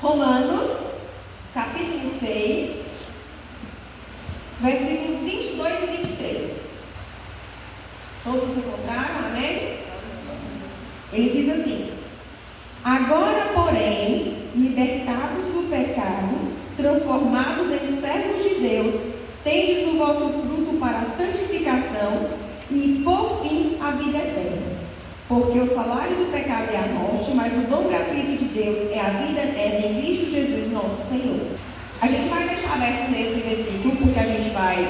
Romanos, capítulo 6, versículos 22 e 23. Todos encontraram, amém? Ele diz assim: agora, porém, libertados do pecado, transformados em servos de Deus, tendes o vosso fruto para a santificação e, por fim, a vida eterna. Porque o salário do pecado é a morte, mas o dom gratuito de Deus é a vida eterna em Cristo Jesus, nosso Senhor. A gente vai deixar aberto nesse versículo, porque a gente vai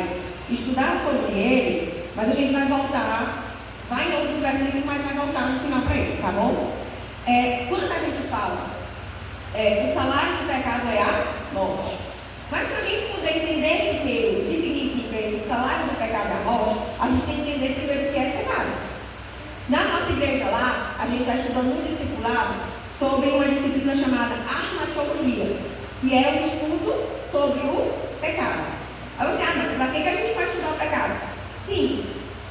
estudar sobre ele, mas a gente vai voltar, vai em outros versículos, mas vai voltar no final para ele, tá bom? Quando a gente fala, o salário do pecado é a morte. Mas para a gente poder entender primeiro o que significa esse salário do pecado é a morte, a gente tem que entender primeiro o que é pecado. Na nossa igreja lá, a gente está estudando no discipulado sobre uma disciplina chamada armatologia, que é o estudo sobre o pecado. Aí você, mas para que a gente vai estudar o pecado? Sim.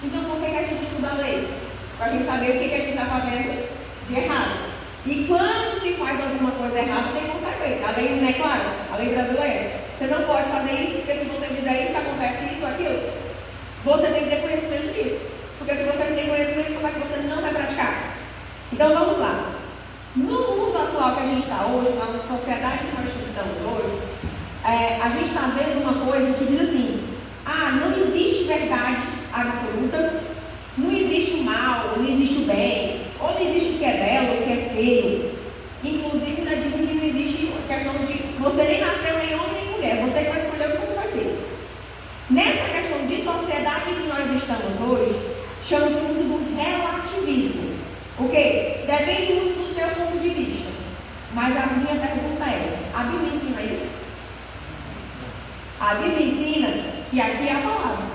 Então por que a gente estuda a lei? Para a gente saber o que a gente está fazendo de errado. E quando se faz alguma coisa errada, tem consequência. A lei não é clara, a lei brasileira. Você não pode fazer isso, porque se você fizer isso, acontece isso, aquilo. Você tem que ter conhecimento disso. Porque se você não tem conhecimento, como é que você não vai praticar? Então vamos lá. No mundo atual que a gente está hoje, na sociedade que nós estamos hoje, a gente está vendo uma coisa que diz assim: não existe verdade absoluta, não existe o mal, não existe o bem, ou não existe o que é belo, o que é feio. Inclusive, ainda dizem que não existe a questão de você nem nasceu nem homem nem mulher, você que vai escolher o que você vai ser. Nessa questão de sociedade que nós estamos hoje, chama-se muito do relativismo. Ok? Depende muito do seu ponto de vista. Mas a minha pergunta é: a Bíblia ensina isso? A Bíblia ensina que aqui é a palavra.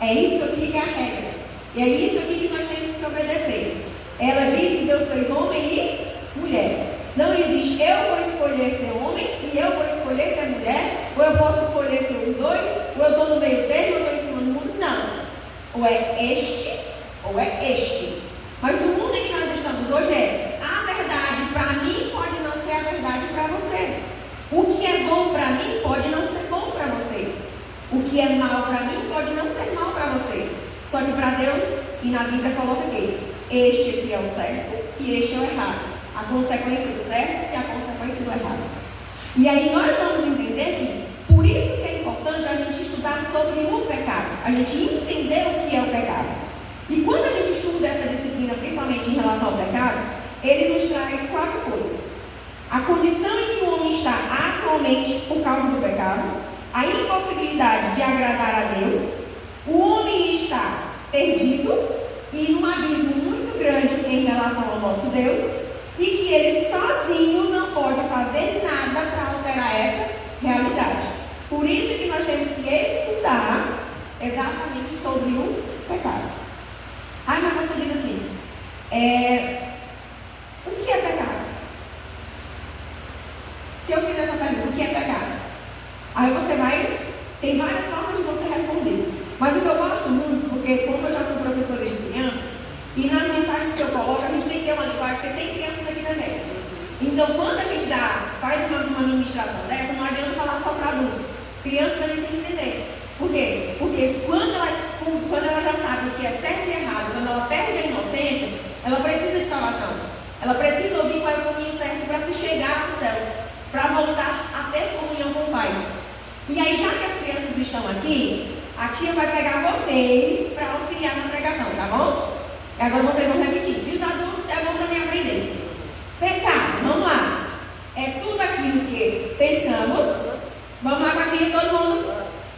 É isso aqui que é a regra. E é isso aqui que nós temos que obedecer. Ela diz que Deus fez homem e mulher. Não existe eu vou escolher ser homem e eu vou escolher ser mulher, ou eu posso escolher ser os dois, ou eu estou no meio termo, ou eu estou em cima do muro. Não. Ou é este, ou é este. Mas no mundo em que nós estamos hoje a verdade para mim pode não ser a verdade para você. O que é bom para mim pode não ser bom para você. O que é mal para mim pode não ser mal para você. Só que para Deus, e na Bíblia coloca aqui: este aqui é o certo e este é o errado. A consequência do certo e a consequência do errado. E aí nós vamos entender que, por isso que é importante a gente estudar sobre o pecado, a gente entender o que é o pecado. E quando a gente estuda essa disciplina, principalmente em relação ao pecado, ele nos traz 4 coisas: a condição em que o homem está atualmente por causa do pecado, a impossibilidade de agradar a Deus, o homem está perdido e num abismo muito grande em relação ao nosso Deus, e que ele sozinho não pode fazer nada para alterar essa realidade. Por isso que nós temos que estudar exatamente sobre o pecado. Mas você diz assim: o que é pecado? Se eu fizer essa pergunta, o que é pecado? Aí você vai, tem várias formas de você responder. Mas o que eu gosto muito, porque como eu já fui professora de crianças, e nas mensagens que eu coloco, a gente tem que ter uma linguagem, porque tem crianças aqui também. Então, quando a gente faz uma ministração dessa, não adianta falar só para adultos. Crianças também tem que entender. Por quê? Porque quando ela já sabe o que é certo e errado, quando ela perde a inocência, ela precisa de salvação. Ela precisa ouvir qual é o caminho certo para se chegar aos céus, para voltar a ter comunhão com o Pai. E aí, já que as crianças estão aqui, a tia vai pegar vocês para auxiliar na pregação, tá bom? E agora vocês vão repetir. E os adultos é bom também aprender. Pecado, vamos lá. É tudo aquilo que pensamos. Vamos lá, Matinha, todo mundo.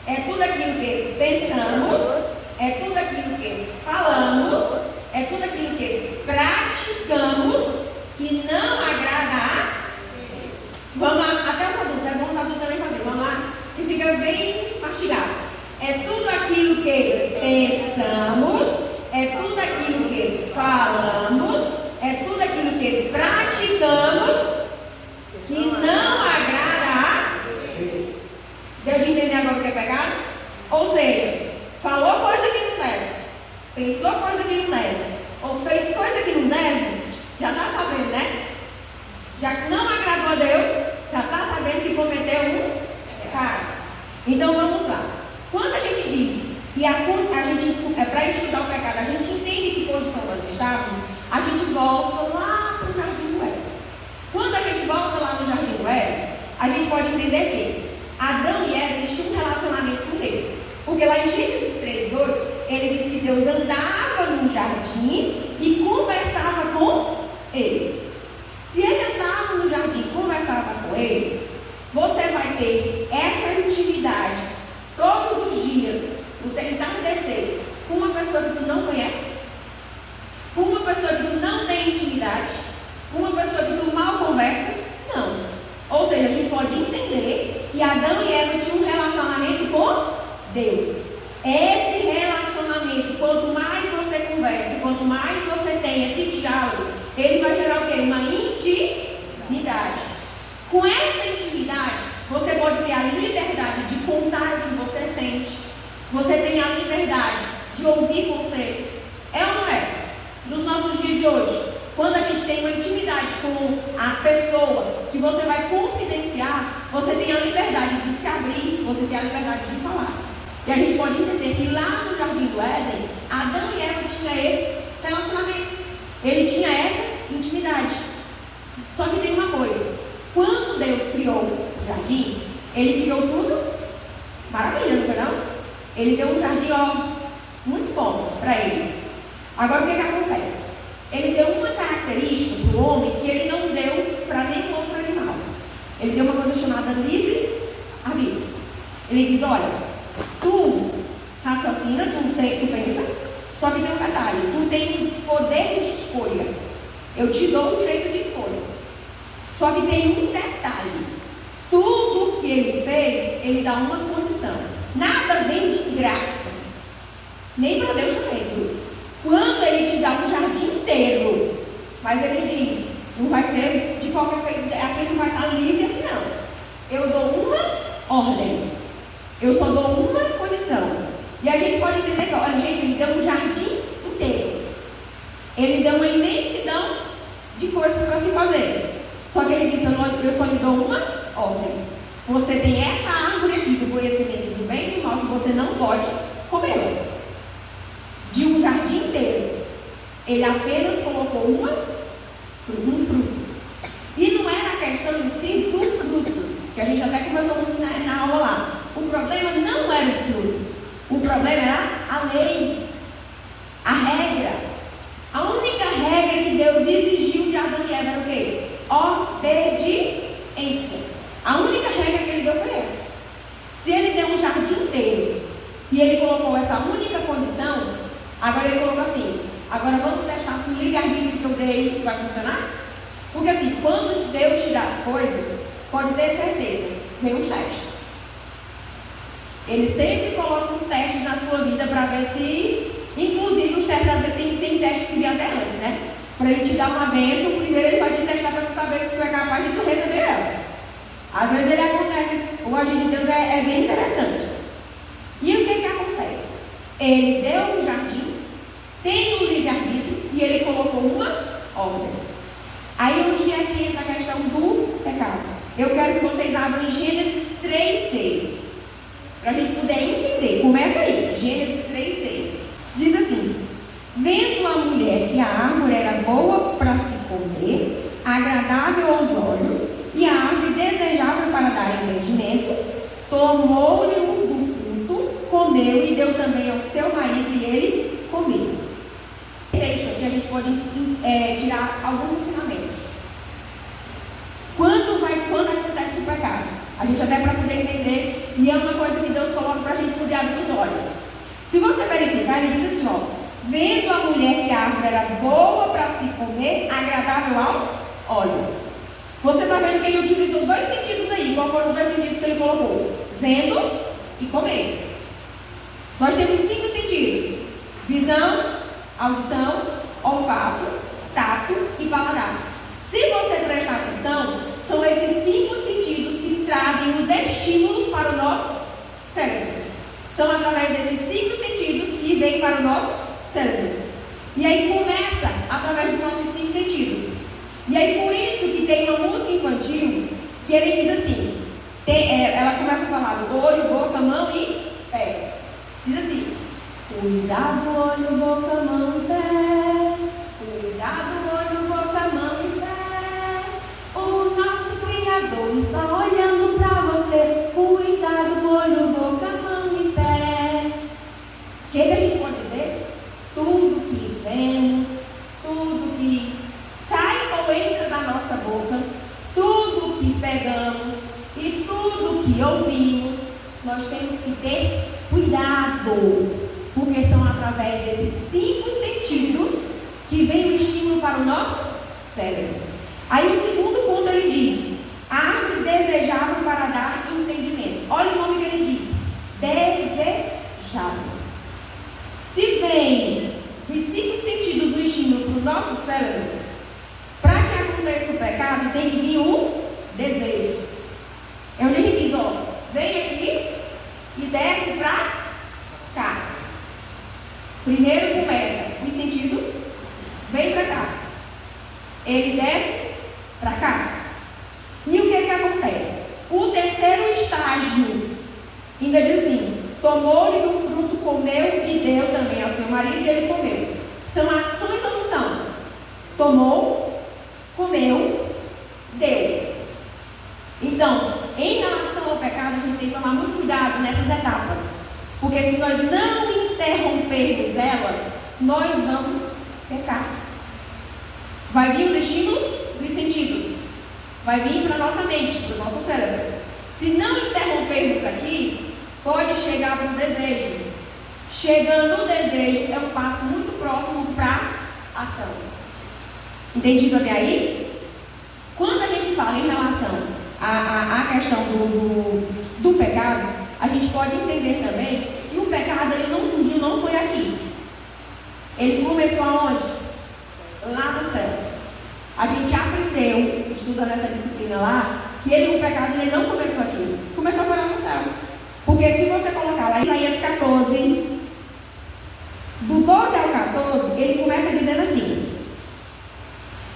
É tudo aquilo que pensamos. É tudo aquilo que falamos. É tudo aquilo que praticamos que não agrada a... Vamos lá, até os adultos. É bom os adultos também fazer. Vamos lá, que fica bem mastigado. É tudo aquilo que pensamos. É tudo aquilo que falamos, é tudo aquilo que praticamos que não agrada a Deus. Deu de entender agora o que é pecado? Ou seja, falou coisa que não deve, pensou coisa que não deve, ou fez coisa que não deve, já está sabendo, né? Já não agradou a Deus, já Então vamos lá. Quando a gente diz que para estudar o pecado, a gente entende que condição nós estávamos, a gente volta lá para o Jardim do Éden. Quando a gente volta lá no Jardim do Éden, a gente pode entender que Adão e Eva, eles tinham um relacionamento com Deus. Porque lá em Gênesis 3:8, ele diz que Deus andava no jardim e conversava com eles. Se ele andava no jardim e conversava com eles, você vai ter essa intimidade todos os dias, no entardecer, com uma pessoa que tu não conhece, com uma pessoa que tu não tem intimidade, com uma pessoa que tu mal conversa? Não. Ou seja, a gente pode entender que Adão e Eva tinham um relacionamento com Deus. Esse relacionamento, quanto mais você conversa, quanto mais você tem esse diálogo, ele vai gerar o quê? Uma intimidade. Com essa intimidade, você pode ter a liberdade de contar o que você sente. Você tem a liberdade de ouvir conselhos. É ou não é? Nos nossos dias de hoje, quando a gente tem uma intimidade com a pessoa que você vai confidenciar, você tem a liberdade de se abrir, você tem a liberdade de falar. E a gente pode entender que lá no Jardim do Éden, Adão e Eva tinham esse relacionamento. Ele tinha essa intimidade. Só que tem uma coisa. Quando Deus criou o jardim, ele criou tudo maravilha, não foi não? Ele deu um jardim, muito bom para ele. Agora o que acontece? Ele deu uma característica para o homem que ele não deu para nenhum outro animal. Ele deu uma coisa chamada livre-arbítrio. Ele diz, olha, tu raciocina, tu pensa, só que tem um detalhe, tu tem poder de escolha. Eu te dou o direito de escolha. Só que tem um detalhe. Tudo que ele fez, ele dá uma condição. Nada vem de graça. Nem para Deus também, viu? Quando ele te dá um jardim inteiro, mas ele diz, não vai ser de qualquer jeito, aqui não vai estar livre assim não. Eu dou uma ordem. Eu só dou uma condição. E a gente pode entender que, olha, gente, ele deu um jardim inteiro. Ele deu uma imensidão de coisas para se fazer. Só que ele disse, eu só lhe dou uma ordem. Você tem essa árvore aqui do conhecimento do bem e do mal que você não pode comê-la. De um jardim inteiro. Ele apenas colocou um fruto. E não era a questão em si do fruto, que a gente até conversou muito na aula lá. O problema não era o fruto. O problema era a lei. A regra. A única regra que Deus exigiu de Adão e Eva era o quê? Obediência. A única regra que ele deu foi essa. Se ele deu um jardim inteiro e ele colocou essa única condição, agora ele colocou assim, agora vamos testar se o livre-arbítrio que eu dei vai funcionar? Porque assim, quando Deus te dá as coisas, pode ter certeza, vem os testes. Ele sempre coloca uns testes na sua vida para ver se, inclusive os testes, às vezes tem testes que vêm até antes, né? Para ele te dar uma bênção, primeiro ele vai te testar para tu saber se tu é capaz de tu receber ela. Às vezes ele acontece, o agir de Deus é bem interessante. E o que acontece? Ele deu um jardim, tem um livre-arbítrio e ele colocou uma ordem. Aí onde é que entra a questão do pecado? Eu quero que vocês abram em Gênesis 3:6. Para a gente poder entender. Começa aí, Gênesis 3:6. Diz assim, vendo a mulher que a árvore era boa para se comer, agradável aos olhos, e a árvore desejável para dar entendimento, tomou-lhe do fruto, comeu e deu também ao seu marido, e ele comeu. Texto aqui a gente pode tirar alguns ensinamentos. Quando acontece o pecado? A gente até para poder entender, e é uma coisa que Deus coloca para a gente poder abrir os olhos. Se você verificar, ele diz assim, vendo a mulher que a árvore era boa para se comer, agradável aos olhos. Você está vendo que ele utilizou dois sentidos aí. Qual foram os dois sentidos que ele colocou? Vendo e comer. Nós temos 5 sentidos. Visão, audição, olfato, tato e paladar. Se você prestar atenção, são esses 5 sentidos que trazem os estímulos para o nosso cérebro. São através desses 5 sentidos que vêm para o nosso cérebro. E aí começa através dos nossos 5 sentidos. E aí por isso que tem uma música infantil que ele diz assim, Ela começa a falar do olho, boca, mão e pé. Diz assim: cuidado, olho, boca, mão e pé. Cuidado, olho, boca, mão e pé. O nosso Criador está olhando para você. Cuidado, olho, boca, mão e pé. O que a gente pode dizer? Tudo que vemos, tudo que sai ou entra da nossa boca, tudo que pegamos e tudo que ouvimos, nós temos que ter cuidado, porque são através desses 5 sentidos que vem o estímulo para o nosso cérebro. Aí o segundo ponto ele diz: árvore desejável para dar entendimento. Olha o nome que ele diz: desejável. Se vem dos 5 sentidos o estímulo para o nosso cérebro, para que aconteça o pecado, tem que vir um desejo. É onde ele diz: ó, vem aqui e desce para cá. Primeiro começa os sentidos, vem para cá. Ele desce para cá. E o que acontece? O terceiro estágio ainda diz assim: tomou-lhe do fruto, comeu e deu também ao seu marido e ele comeu. São ações ou não são? Tomou, comeu, deu. Então, em relação ao pecado, a gente tem que tomar muito cuidado nessas etapas. Porque se nós não interrompermos elas, nós vamos pecar. Vai vir os estímulos dos sentidos. Vai vir para a nossa mente, para o nosso cérebro. Se não interrompermos aqui, pode chegar para o desejo. Chegando no desejo, é um passo muito próximo para a ação. Entendido até aí? Quando a gente fala em relação à questão do pecado, a gente pode entender também que o pecado ele não surgiu, não foi aqui. Ele começou aonde? Lá no céu. A gente aprendeu, estudando essa disciplina lá, que o pecado ele não começou aqui. Começou lá no céu. Porque se você colocar lá em Isaías 14, do 12 ao 14, ele começa dizendo assim: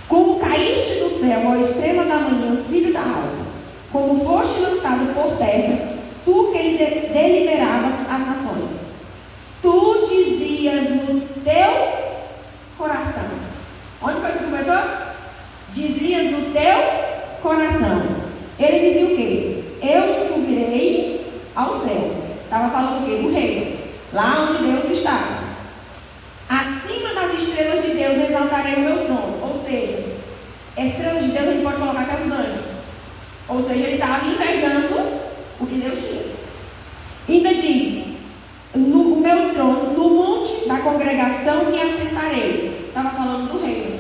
como caíste do céu ao estrela da manhã, filho da alva, como foste lançado por terra, tu que deliberavas as nações, tu dizias no teu coração. Onde foi que começou? Dizias no teu coração. Ele dizia o quê? Eu subirei ao céu. Estava falando o quê? Do reino. Lá onde Deus estava. Acima das estrelas de Deus exaltarei o meu trono. Ou seja, estrelas de Deus a gente pode colocar até os anjos. Ou seja, ele estava invejando o que Deus tinha. Ainda diz: no meu trono, no monte da congregação me assentarei. Estava falando do reino.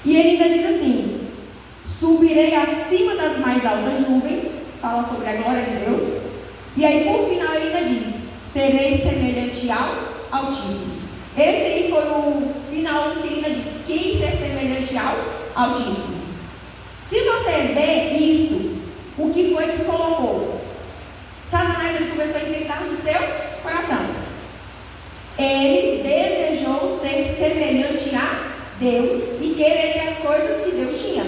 E ele ainda diz assim: subirei acima das mais altas nuvens. Fala sobre a glória de Deus. E aí por final ele ainda diz: serei semelhante ao Altíssimo. Esse aí foi o final que ele ainda diz: quem ser semelhante ao Altíssimo. Se você vê isso, o que foi que colocou? Satanás ele começou a inventar no seu coração. Ele desejou ser semelhante a Deus e querer ter as coisas que Deus tinha.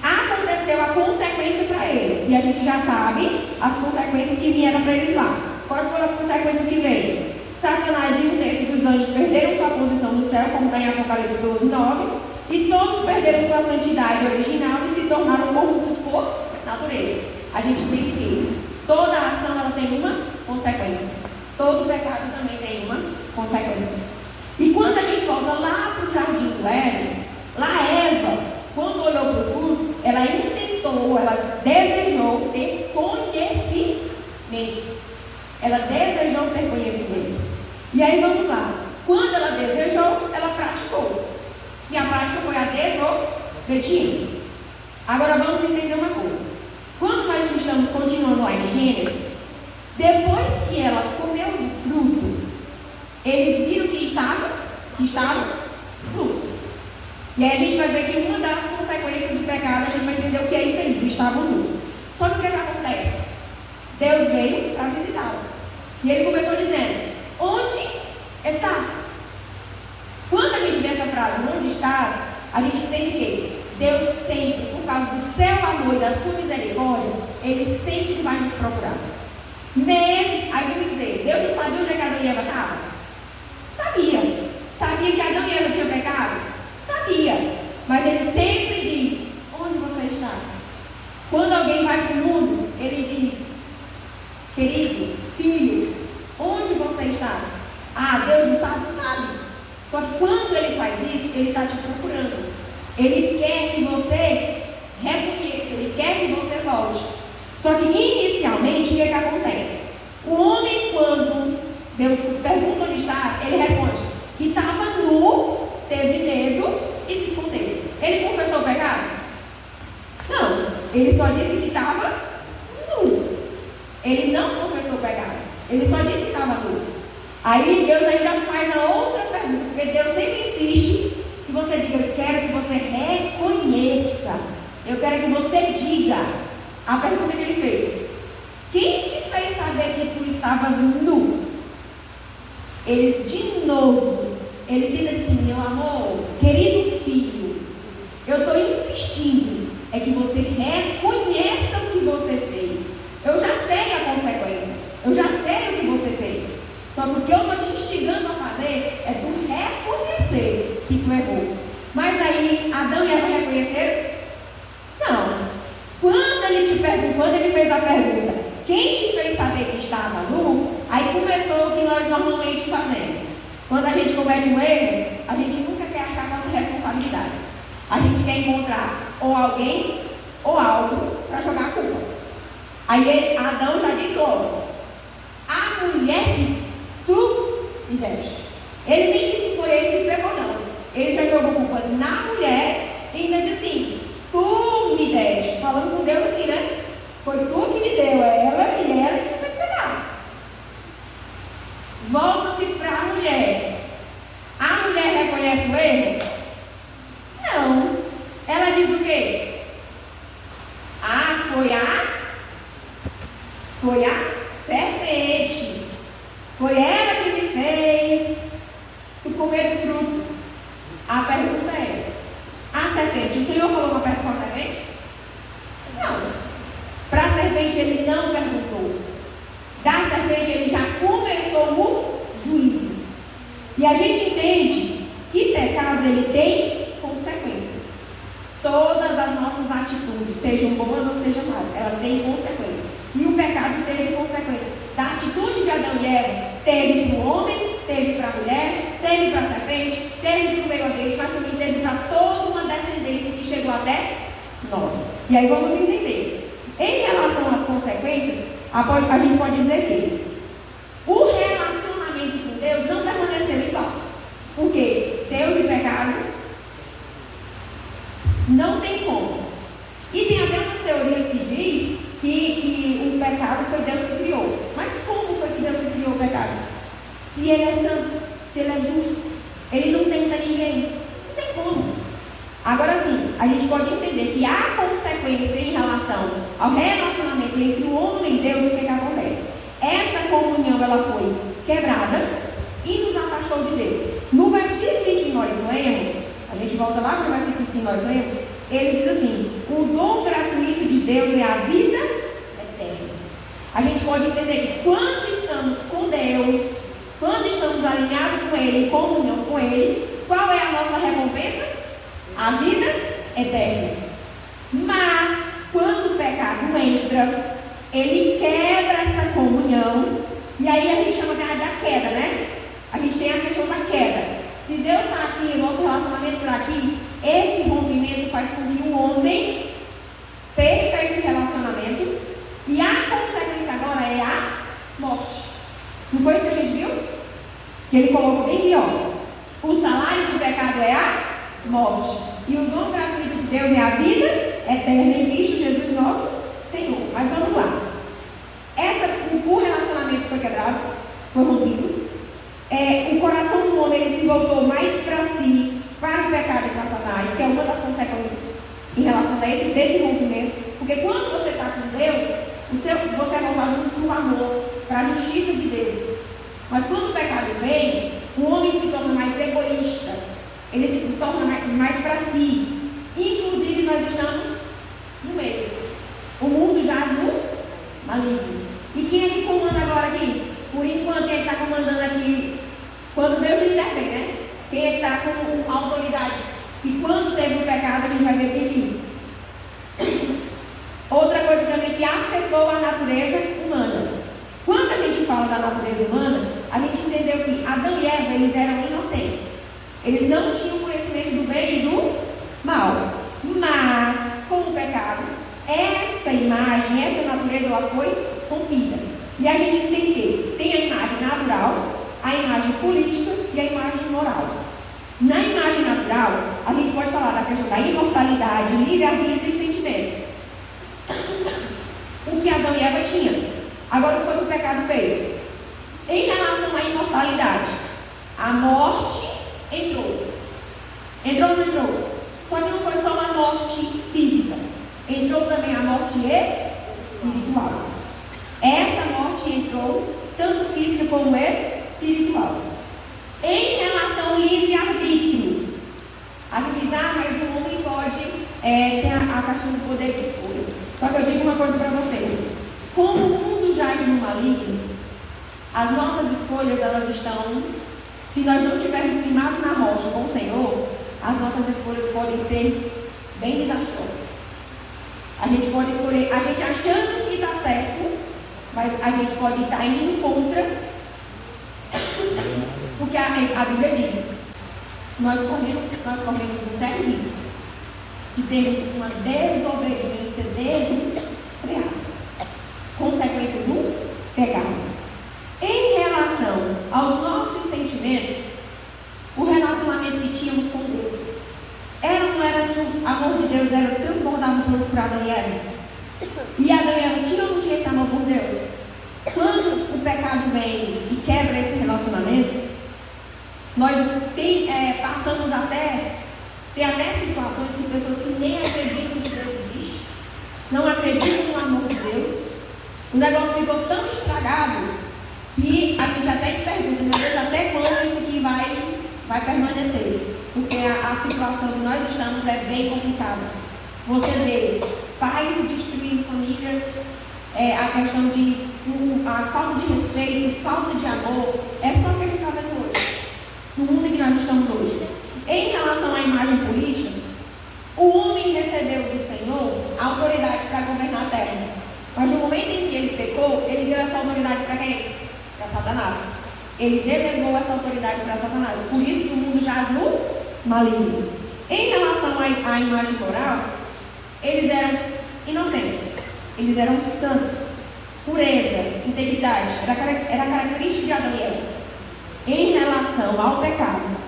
Aconteceu a consequência para eles. E a gente já sabe as consequências que vieram para eles lá. Quais foram as consequências que veio? Satanás e um terço dos anjos perderam sua posição no céu, como está em Apocalipse 12, 9. E todos perderam sua santidade original e se tornaram corruptos por natureza. A gente tem que ter. Toda ação ela tem uma consequência. Todo pecado também tem uma consequência. E quando a gente volta lá para o jardim do Éden, lá Eva, quando olhou para o fruto, ela intentou, ela desejou ter conhecimento. Ela desejou ter conhecimento. E aí vamos lá. Quando ela desejou, ela praticou. E a prática foi a desobediência. Agora vamos entender uma coisa. Quando nós estamos continuando lá em Gênesis, depois que ela comeu do fruto, eles viram que estava luz. E aí a gente vai ver que uma das consequências do pecado, a gente vai entender o que é isso aí, do estava luz. Só que o que acontece? Deus veio para visitá-los. E ele começou dizendo: onde estás? Quando a gente vê essa frase, onde estás, a gente entende que Deus sempre, por causa do seu amor e da sua misericórdia, Ele sempre vai nos procurar. Mesmo, aí eu vou dizer, Deus não sabia onde Adão e Eva estavam? Sabia. Sabia que Adão e Eva tinham pecado? Sabia. Mas Ele sempre diz, onde você está? Quando alguém vai para o mundo, Ele diz, querido, filho, onde você está? Ah, Deus não sabe? Sabe. Só que quando Ele faz isso, Ele está te procurando. Ele quer que você reconheça, Ele quer que você volte. Só que inicialmente, o que acontece? O homem, quando Deus pergunta onde está, ele responde que estava nu, teve medo e se escondeu. Ele confessou o pecado? Não, ele só disse que estava nu. Ele não confessou o pecado, ele só disse que estava nu. Aí Deus ainda faz a outra pergunta, porque Deus sempre insiste que você diga, eu quero que você reconheça, eu quero que você diga. A pergunta que ele fez, quem te fez saber que tu estavas nu? Ele, de novo, ele tenta dizer, meu amor, querido filho, eu estou insistindo, é que você reconheça o que você fez. Eu já sei a consequência, eu já sei o que você fez. Só que o que eu estou te instigando a fazer é tu reconhecer que tu errou. Mas aí, Adão e Eva reconheceram? Não. Quando ele fez a pergunta, quem te fez saber que estava nu? Aí começou o que nós normalmente fazemos. Quando a gente comete um erro, a gente nunca quer arcar com as responsabilidades. A gente quer encontrar ou alguém ou algo para jogar a culpa. Aí Adão já diz logo, a mulher que tu me deste. Ele nem disse que foi ele que pegou, não. Ele já jogou culpa na mulher e ainda disse assim, tu me deste, falando com Deus assim, né? Foi tu que me deu, ela e ela que me fez pegar. Volta-se para a mulher. A mulher reconhece o erro? Não. Ela diz o quê? Ah, foi a serpente. Foi ela que me fez tu comer do fruto. A pergunta é, a serpente, o Senhor falou uma pergunta com a serpente? Não. Para a serpente ele não perguntou. Da serpente ele já começou o juízo. E a gente entende que pecado ele tem consequências. Todas as nossas atitudes, sejam boas ou sejam más, elas têm consequências. E o pecado teve consequências. Da atitude de Adão e Eva, teve para o homem, teve para a mulher, teve para a serpente, teve para o meio ambiente, mas também teve para toda uma descendência que chegou até nós. E aí vamos entender. Em relação às consequências, a gente pode dizer que o relacionamento com Deus não permaneceu igual. Porque Deus e pecado não tem como. E tem até umas teorias que diz que o pecado foi Deus que criou. Mas como foi que Deus que criou o pecado? Se Ele é santo, se Ele é justo, Ele não tenta ninguém. Não tem como. Agora sim, a gente pode entender que há consequência em relação ao relacionamento entre o homem e Deus. O que acontece? Essa comunhão ela foi quebrada e nos afastou de Deus. No versículo em que nós lemos, a gente volta lá para o versículo que nós lemos, ele diz assim, o dom gratuito de Deus é a vida eterna. A gente pode entender que quando estamos com Deus, quando estamos alinhados com Ele, em comunhão com Ele, qual é a nossa recompensa? A vida eterna. Mas, quando o pecado entra, ele quebra essa comunhão, e aí a gente chama da queda, né? A gente tem a questão da queda. Se Deus está aqui, o nosso relacionamento está aqui, esse rompimento faz com que o homem perca esse relacionamento, e a consequência agora é a morte. Não foi isso que a gente viu? Que ele colocou bem aqui, ó. O salário do pecado é a morte. E o dom gratuito de Deus é a vida eterna em Cristo Jesus nosso Senhor. Mas vamos lá. O relacionamento foi quebrado, foi rompido. O coração do homem ele se voltou mais para si, para o pecado e para Satanás, que é uma das consequências em relação a desse rompimento. Porque quando você está com Deus, você é voltado para o amor, para a justiça de Deus. Mas quando o pecado vem, o homem se torna mais egoísta. Ele se torna mais para si. Inclusive, nós estamos no meio. maligno. E quem é que comanda agora aqui? Por enquanto, quem está comandando aqui, quando Deus intervém, né? Quem é que está com autoridade? E quando teve o pecado, a gente vai ver quem. Outra coisa também que afetou a natureza humana. Quando a gente fala da natureza humana, a gente entendeu que Adão e Eva, eles eram inocentes. Eles não tinham conhecimento do bem e do mal. Mas, com o pecado, essa imagem, essa natureza, ela foi rompida. E a gente tem que tem a imagem natural, a imagem política e a imagem moral. Na imagem natural, a gente pode falar da questão da imortalidade, livre-arbítrio e sentimentos. O que Adão e Eva tinham. Agora, o que foi que o pecado fez? Em relação à imortalidade, a morte entrou. Entrou ou não entrou? Só que não foi só uma morte física. Entrou também a morte espiritual. Essa morte entrou, tanto física como espiritual. Em relação ao livre-arbítrio, a gente diz, mas o homem pode ter a questão do poder de escolha. Só que eu digo uma coisa para vocês. Como o mundo jaz no maligno, as nossas escolhas, elas estão, se nós não estivermos firmados na rocha com o Senhor, as nossas escolhas podem ser bem desastrosas. A gente pode escolher, a gente achando que está certo, mas a gente pode estar indo contra, porque a Bíblia diz, nós corremos um sério risco de termos uma desobediência desenfreada, consequência do pecado. Em relação aos nossos sentimentos, o relacionamento que tínhamos com Deus, era ou não era que o amor de Deus era transbordado por Adão e Eva? E Adão e Eva tinham ou não tinha esse amor por Deus? Quando o pecado vem e quebra esse relacionamento, nós passamos tem até situações que pessoas que nem acreditam que Deus existe, não acreditam no amor de Deus, o negócio ficou tão estragado que a gente até pergunta, meu Deus, até quando isso aqui vai permanecer? Porque a situação que nós estamos é bem complicada. Você vê pais destruindo famílias, a questão de a falta de respeito, falta de amor, é só o que a gente está vendo hoje, no mundo em que nós estamos hoje. Em relação à imagem política, o homem recebeu do Senhor a autoridade para governar a terra. Mas no momento em que ele pecou, ele deu essa autoridade para quem? Para Satanás. Ele delegou essa autoridade para Satanás. Por isso que o mundo jaz no maligno. Em relação à imagem moral, eles eram inocentes, eles eram santos, pureza, integridade, era característica de Adão e Eva. Em relação ao pecado,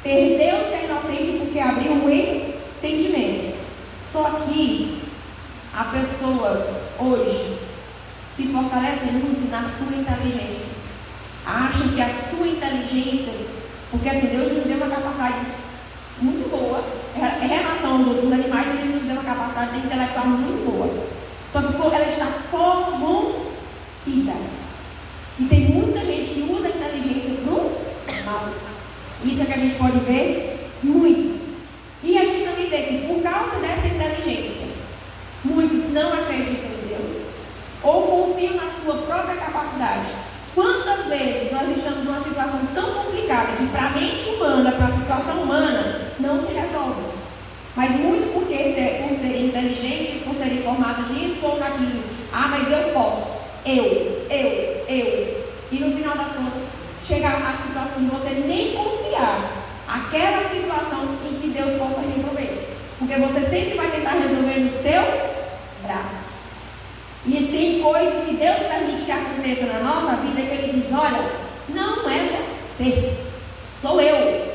perdeu-se a inocência porque abriu o entendimento. Só que há pessoas hoje se fortalecem muito na sua inteligência. Acham que a sua inteligência, porque assim, Deus nos deu uma capacidade muito boa, em relação aos outros animais, Ele nos deu uma capacidade intelectual muito boa. Só que ela está corrompida. E tem muita gente que usa a inteligência para o mal. Isso é que a gente pode ver muito. E a gente também vê que por causa dessa inteligência, muitos não acreditam em Deus ou confiam na sua própria capacidade. Quantas vezes nós estamos numa situação tão complicada que para a mente humana, para a situação humana, não se resolve. Mas muito por serem inteligentes, por serem formados nisso ou naquilo. Mas eu posso. Eu. E no final das contas, chega a situação de você nem confiar aquela situação em que Deus possa resolver. Porque você sempre vai tentar resolver no seu braço. E tem coisas que Deus permite que aconteça na nossa vida que Ele diz, olha, não é você, sou eu.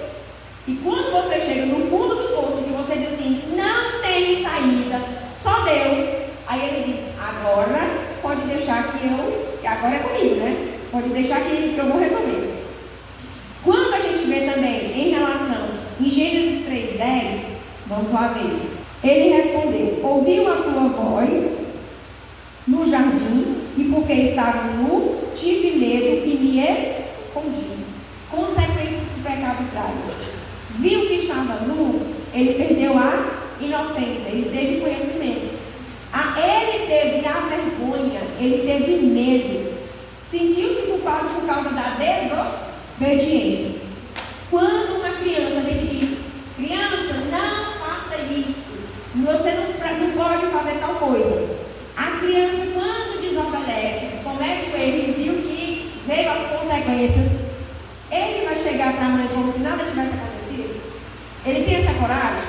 E quando você chega no fundo do poço, que você diz assim, não tem saída, só Deus, aí Ele diz, agora pode deixar que agora é comigo, né? Pode deixar que eu vou resolver. Quando a gente vê também em relação, em Gênesis 3:10, vamos lá ver. Ele respondeu, ouviu a tua voz no jardim, e porque estava nu, tive medo e me escondi. Consequências que o pecado traz. Viu que estava nu, ele perdeu a inocência, ele teve conhecimento. Ele teve a vergonha ele teve medo, sentiu-se culpado por causa da desobediência. Quando uma criança, a gente diz, criança, não faça isso, você não pode fazer tal coisa. A criança, quando desobedece, comete o erro e viu que veio as consequências, ele vai chegar para a mãe como se nada tivesse acontecido? Ele tem essa coragem?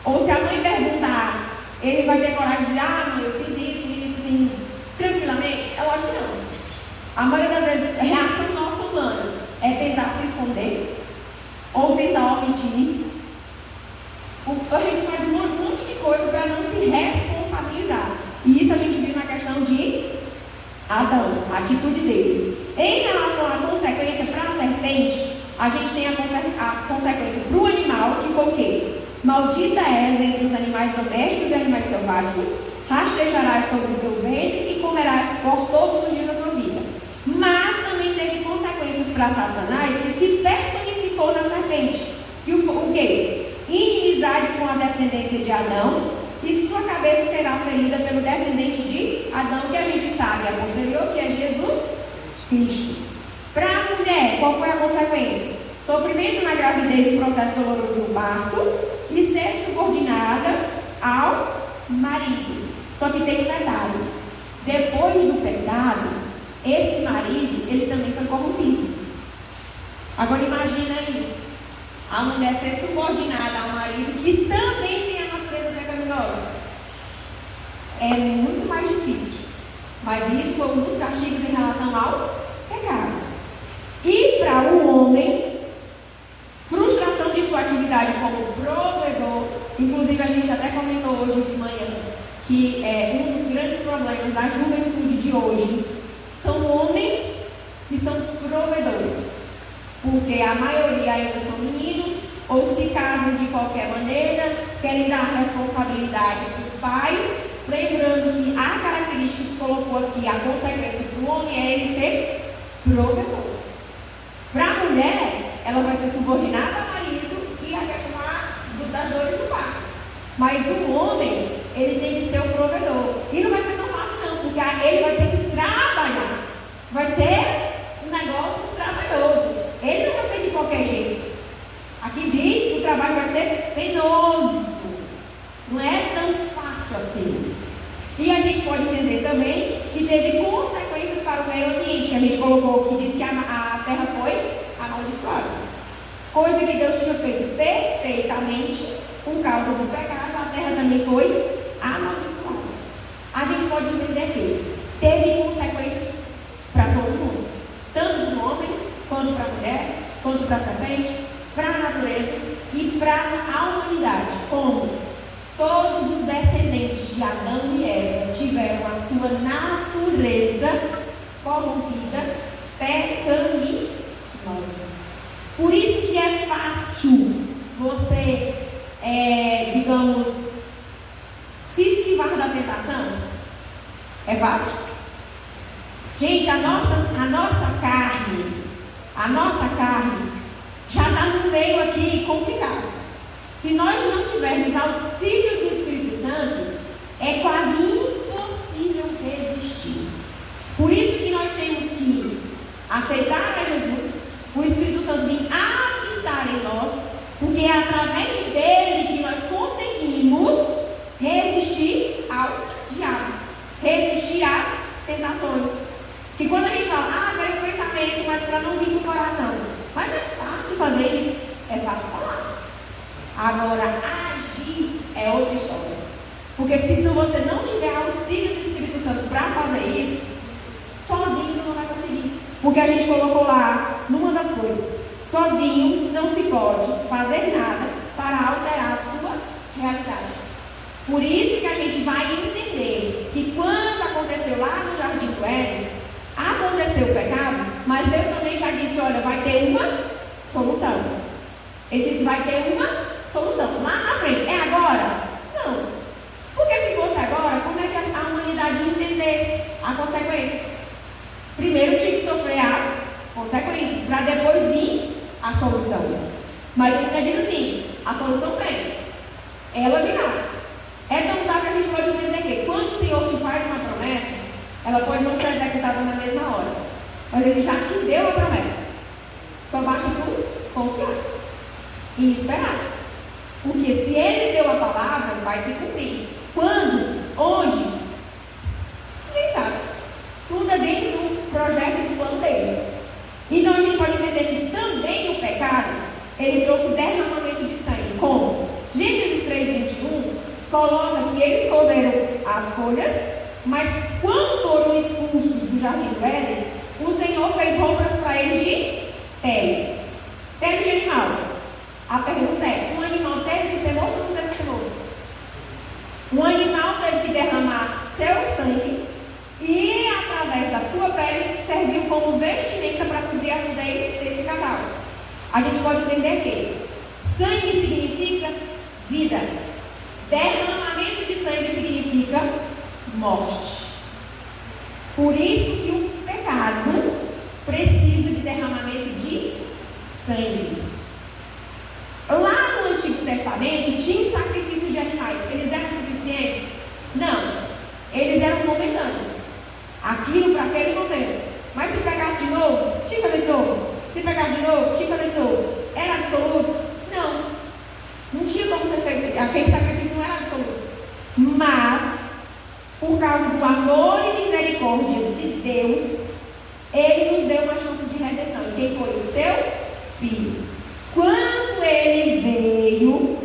Ou se a mãe perguntar, ele vai ter coragem de dizer, mãe, eu fiz isso, assim, tranquilamente? É lógico que não. A maioria das vezes, a reação nossa humana é tentar se esconder ou tentar omitir. A gente faz um monte de coisa para não se responsabilizar. E isso a gente viu na questão de Adão, a atitude dele. Em relação à consequência para a serpente, a gente tem as consequências para o animal, que foi o quê? Maldita és entre os animais domésticos e animais selváticos, rastejarás sobre o teu ventre e comerás por todos os dias da tua vida. Mas também teve consequências para Satanás, que se personificou na serpente. Que o quê? Inimizade com a descendência de Adão, e sua cabeça será ferida pelo descendente de Adão, que a gente sabe, a posterior, que é Jesus Cristo. Para a mulher, qual foi a consequência? Sofrimento na gravidez e processo doloroso no parto, e ser subordinada ao marido. Só que tem um detalhe: depois do pecado, esse marido, ele também foi corrompido. Agora imagina aí, a mulher ser subordinada ao marido, que também tem a natureza pecaminosa. É muito mais difícil. Mas isso foi um dos castigos em relação ao pecado. E para o homem, frustração de sua atividade como provedor. Inclusive a gente até comentou hoje de manhã que um dos grandes problemas da juventude de hoje são homens que são provedores, porque a maioria ainda são meninos, ou se casam de qualquer maneira, querem dar responsabilidade para os pais, lembrando que a característica que colocou aqui, a consequência para o homem é ele ser provedor. Para a mulher, ela vai ser subordinada ao marido e a questão das dores do parto. Mas o homem, ele tem que ser o provedor. E não vai ser tão fácil não, porque ele vai ter que trabalhar. Vai ser um negócio trabalhoso. Ele não vai ser de qualquer jeito. Aqui diz que o trabalho vai ser penoso. Não é tão fácil assim. E a gente pode entender também que teve consequências para o meio ambiente, que a gente colocou, que diz que a terra foi amaldiçoada. Coisa que Deus tinha feito perfeitamente, por causa do pecado, a terra também foi amaldiçoada. A gente pode entender que teve consequências para todo mundo, tanto para o homem, quanto para a mulher, quanto para a serpente, para a natureza e para a humanidade. Como todos os descendentes de Adão e Eva tiveram a sua natureza corrompida, pecaminosa. Por isso que é fácil você, digamos, se esquivar da tentação. É fácil? Gente, a nossa carne já está no meio aqui complicado. Se nós não tivermos auxílio do Espírito Santo, é quase impossível resistir. Por isso que nós temos que aceitar a Jesus, o Espírito Santo vir habitar em nós, porque é através dele que nós conseguimos resistir ao diabo, resistir às tentações. Que quando a gente fala, veio o pensamento, mas para não vir para o coração. Mas é fácil fazer isso, é fácil falar. Agora, agir é outra história. Porque se você não tiver auxílio do Espírito Santo para fazer isso, sozinho não vai conseguir. Porque a gente colocou lá, numa das coisas, sozinho não se pode fazer nada para alterar a sua realidade. Por isso que a gente vai entender que quando aconteceu lá no Jardim do Éden, aconteceu o pecado, mas Deus também já disse, olha, vai ter uma solução. Ele disse, vai ter uma solução. Lá na frente, é agora? Não. Porque se fosse agora, como é que a humanidade ia entender a consequência? Primeiro tinha que sofrer as consequências, para depois vir a solução. Mas a Bíblia diz assim, a solução vem. Ela virá. É tão tal que a gente pode entender que quando o Senhor te faz uma promessa, Ela pode não ser executada na mesma hora, mas Ele já te deu a promessa. Só basta tu confiar e esperar. Porque se Ele deu a palavra, vai se cumprir. Quando? Onde? Ninguém sabe. Tudo é dentro do projeto e do plano dele. Então a gente pode entender que também o pecado, ele trouxe derramamento de sangue. Como? Gênesis 3:21 coloca que eles cozeram as folhas, mas quando foram expulsos do jardim do Éden, o Senhor fez roupas para eles de pele. Pele de animal. A pergunta é: um animal teve que ser morto ou não teve que ser morto? Um animal teve que derramar seu sangue e, através da sua pele, serviu como vestimenta para cobrir a nudez desse casal. A gente pode entender que sangue significa vida. Derramamento de sangue significa morte. Por isso que o pecado precisa de derramamento de sangue. Lá no Antigo Testamento tinha sacrifício de animais. Eles eram suficientes? Não. Eles eram momentâneos. Aquilo para aquele momento. Mas se pegasse de novo, tinha que fazer de novo. Se pegasse de novo, tinha que fazer de novo. Era absoluto? Não. Não tinha como ser feito. Aquele sacrifício não era absoluto. Mas, por causa do amor e misericórdia de Deus, Ele nos deu uma chance de redenção. E quem foi? O seu Filho. Quando Ele veio,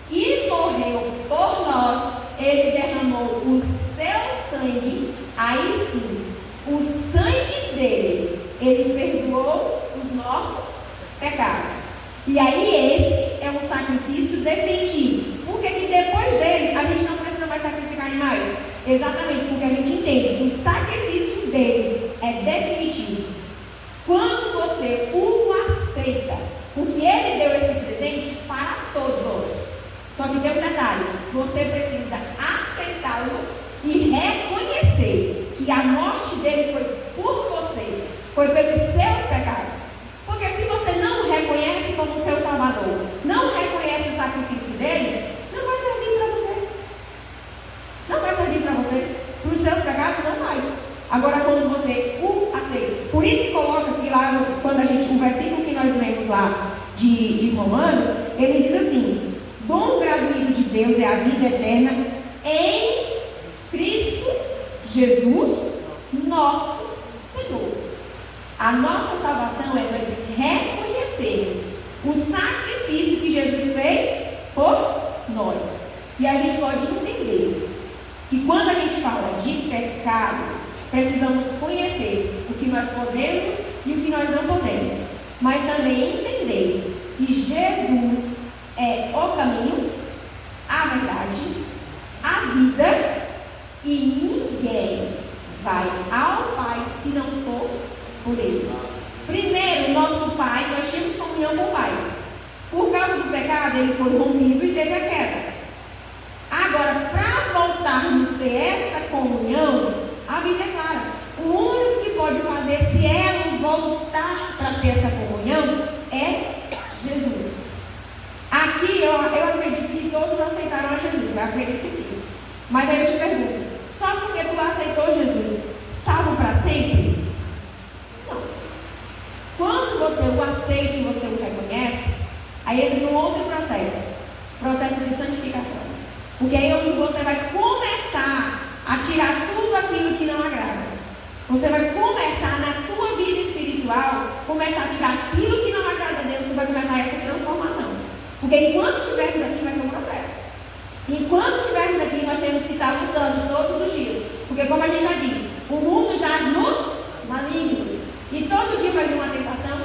que morreu por nós, Ele derramou o seu sangue. Aí sim, o sangue dele, Ele perdoou os nossos pecados. E aí esse é um sacrifício definitivo. Por que depois dele a gente não precisa mais sacrificar animais? Exatamente porque a gente entende que o sacrifício dele é definitivo. Quando você o aceita, porque ele deu esse presente para todos. Só que tem um detalhe: você precisa aceitá-lo e reconhecer que a morte dele foi por você, foi pelos seus pecados. Porque se você não reconhece como seu Salvador, não reconhece o sacrifício dele, não vai servir para você. Não vai servir para você. Para os seus pecados não vai. Agora quando você o aceita. Por isso que coloca aqui lá, quando a gente, o versículo que nós lemos lá de Romanos, ele diz assim: dom gratuito de Deus é a vida eterna em Cristo Jesus, nosso Senhor. A nossa salvação é nós reconhecermos o sacrifício que Jesus fez por nós. E a gente pode entender que quando a gente fala de pecado, precisamos conhecer o que nós podemos e o que nós não podemos. Mas também entender que Jesus é o caminho, a verdade, a vida, e ninguém vai ao Pai se não for por Ele. Primeiro, nosso Pai, nós tínhamos comunhão com o Pai. Por causa do pecado, ele foi rompido e teve a queda. Agora, para voltarmos a ter essa comunhão, a Bíblia é clara: o único que pode fazer esse elo voltar para ter essa comunhão é Jesus. Aqui eu acredito que todos aceitaram a Jesus, eu acredito que sim. Mas aí eu te pergunto: só porque tu aceitou Jesus, salvo para sempre? Não. Quando você o aceita e você o reconhece, aí entra num outro processo de santificação. Porque aí é onde você vai começar a tirar tudo aquilo que não agrada. Você vai começar na tua vida espiritual, começar a tirar aquilo que não agrada a Deus, tu vai começar essa transformação. Porque enquanto estivermos aqui vai ser um processo. Enquanto estivermos aqui, nós temos que estar lutando todos os dias. Porque como a gente já diz, o mundo jaz no maligno. E todo dia vai vir uma tentação,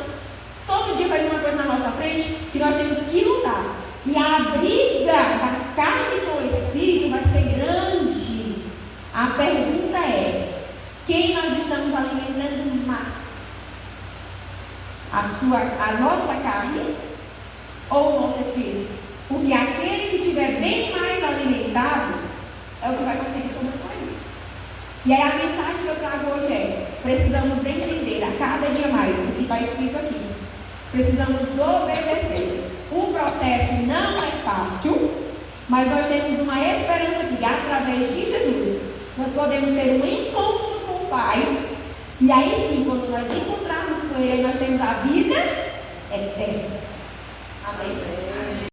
todo dia vai vir uma coisa na nossa frente, que nós temos que lutar. E a briga da carne com o Espírito vai ser grande. A pergunta é: quem nós estamos alimentando mais? A nossa carne ou o nosso Espírito? Porque aquele que estiver bem mais alimentado é o que vai conseguir sobressair. E aí a mensagem que eu trago hoje é: precisamos entender a cada dia mais o que está escrito aqui. Precisamos obedecer. O processo não é fácil, mas nós temos uma esperança que através de Jesus nós podemos ter um encontro com E aí sim, quando nós encontrarmos com Ele, nós temos a vida eterna. Amém?